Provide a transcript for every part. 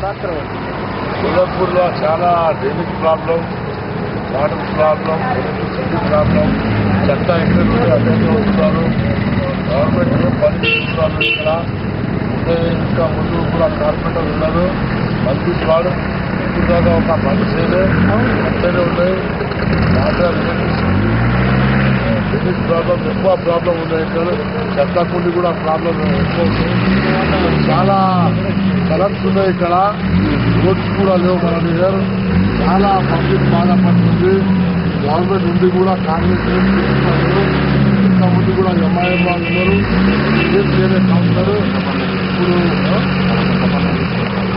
ఉదయపూర్లో చాలా drainage problem, water problem, electricity problem, చెత్త ఎక్కడ అక్కడికి వస్తున్నారు. గవర్నమెంట్ పని చేస్తున్నారు. ఇక్కడ ఇంకా ముందు కూడా కార్పొరేటర్ ఉన్నారు. మంత్రి వాడు ఇప్పుడు దాకా ఒక పని చేయలేదు. అంతనే ఉన్నాయి. వాటర్, ఎలక్ట్రిసిటీ, డ్రైనేజ్ ప్రాబ్లం ఎక్కువ ప్రాబ్లం ఉన్నాయి. ఇక్కడ చెత్త కుండి కూడా ప్రాబ్లం ఎక్కువ ఉన్నాయి. చాలా కలర్స్ ఉన్నాయి. ఇక్కడ రోడ్స్ కూడా లేవు. మన దగ్గర చాలా పబ్లిక్ బాధపడుతుంది. గవర్నమెంట్ నుండి కూడా కాంగ్రెస్ ఇంకా ముందు కూడా ఎంఐఎం వాళ్ళు ఉన్నారు. ఏం చేయలేదు కౌన్సిలర్. ఇప్పుడు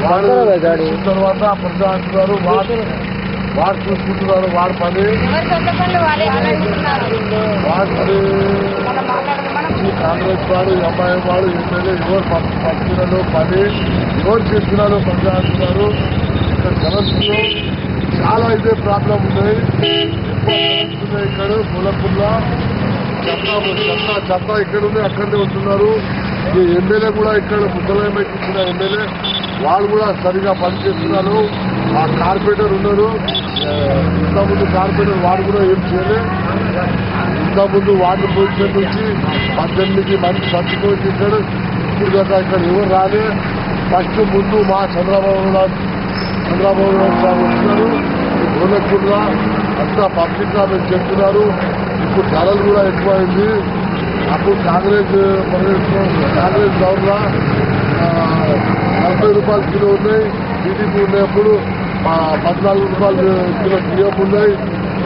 వాడు తర్వాత ప్రజాంటున్నారు. వాడు చూసుకుంటున్నారు. వాడి పని కాంగ్రెస్ వాడు, ఎంఐఎం వాడు, ఎమ్మెల్యే ఎవరు పంపినారు పని ఎవరు చేస్తున్నారు ప్రజా అంటున్నారు. ఇక్కడ జలస్తులు చాలా ఇదే ప్రాబ్లం ఉన్నాయి. ఎక్కువ ఇక్కడ మూలపూర్లో చెత్త ఇక్కడ ఉంది, అక్కడనే ఉంటున్నారు. ఈ ఎమ్మెల్యే కూడా ఇక్కడ ముసలామెకి ఇచ్చిన ఎమ్మెల్యే వాళ్ళు కూడా సరిగా పనిచేస్తున్నారు. ఆ కార్పొరేటర్ ఉన్నారు. ఇంతకుముందు కార్పొరేటర్ వాడు కూడా ఏం చేయలేదు. ఇంతకుముందు వార్డు పొజిషన్ నుంచి 18 మంది చచ్చిపోయి ఇచ్చాడు. ఇప్పుడు దాకా ఇక్కడ ఎవరు రాలే. ఫస్ట్ ముందు మా చంద్రబాబు నాయుడు సార్ వస్తున్నారు. గోలపూర్లో అంతా పబ్లిక్ గా మీరు చెప్తున్నారు. ఇప్పుడు ధరలు కూడా ఎక్కువైంది. అప్పుడు కాంగ్రెస్ గవర్నర్ 40 రూపాయలు కిలో ఉన్నాయి. టీడీపీ ఉన్నప్పుడు 14 రూపాయలు కిలో బియ్యం ఉన్నాయి.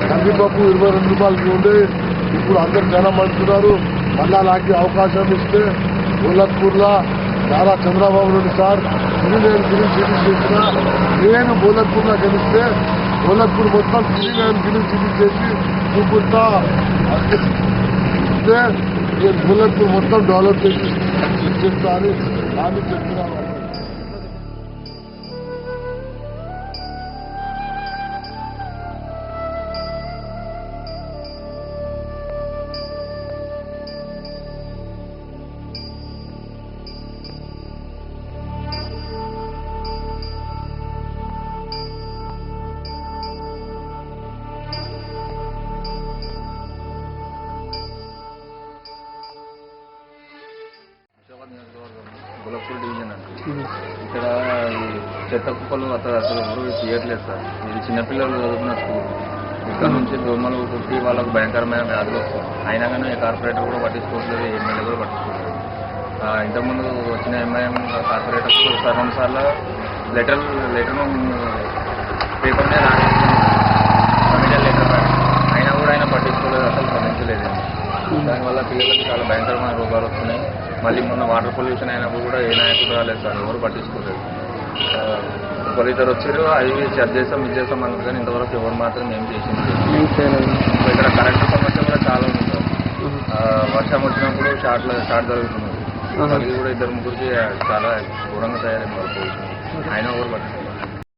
కందిపప్పు 22 రూపాయలకి ఉన్నాయి. ఇప్పుడు అందరు జనం అంటున్నారు. మళ్ళా నాకు అవకాశం ఇస్తే గోలపూర్లో చాలా చంద్రబాబు నాయుడు సార్ సిరిలేని సిటీ చేసిన నేను గోలపూర్లో గెలిస్తే గోలపూర్ మొత్తం సిరిలేని సిటీ చేసి చూపుతా ఇస్తే నేను గోలపూర్ మొత్తం డెవలప్ చేసి చేస్తా అని హామీ చెప్తున్నాను. గోలపూర్ డివిజన్ అంటే ఇక్కడ చెత్త కుప్పలు అసలు ఎవరు తీయట్లేదు సార్. ఇది చిన్నపిల్లలు చదువుకున్న స్కూల్. ఇక్కడ నుంచి దోమలు కుట్టి వాళ్ళకు భయంకరమైన వ్యాధులు వస్తాయి. అయినా కానీ కార్పొరేటర్ కూడా పట్టించుకోవట్లేదు, ఎమ్మెల్యే కూడా పట్టించుకోవట్లేదు. ఇంతకుముందు వచ్చిన ఎంఐఎం కార్పొరేటర్స్ 2 సార్లు లెటర్ పేపర్ మీద కమిషన్ లెటర్ రాసి అయినా కూడా ఆయన పట్టించుకోలేదు, అసలు స్పందించలేదు. దానివల్ల పిల్లలకు చాలా భయంకరమైన రోగాలు వస్తున్నాయి. మళ్ళీ మొన్న వాటర్ పొల్యూషన్ అయినప్పుడు కూడా ఏ నాయకుడు రాలేదు సార్, ఎవరు పట్టించుకోలేదు. ఒకరిద్దరు వచ్చారు, అది చెక్ చేస్తాం ఇది చేస్తాం అన్నారు కానీ ఇంతవరకు ఎవరు మాత్రం ఏం చేసింది. ఇక్కడ కరెంటు సమస్య కూడా చాలా ఉంది సార్. వర్షం వచ్చినప్పుడు షార్ట్ జరుగుతుంది. అది కూడా 2-3 చాలా ఘోరంగా తయారైంది వాళ్ళు. ఆయన ఎవరు పట్టించుకోలేదు.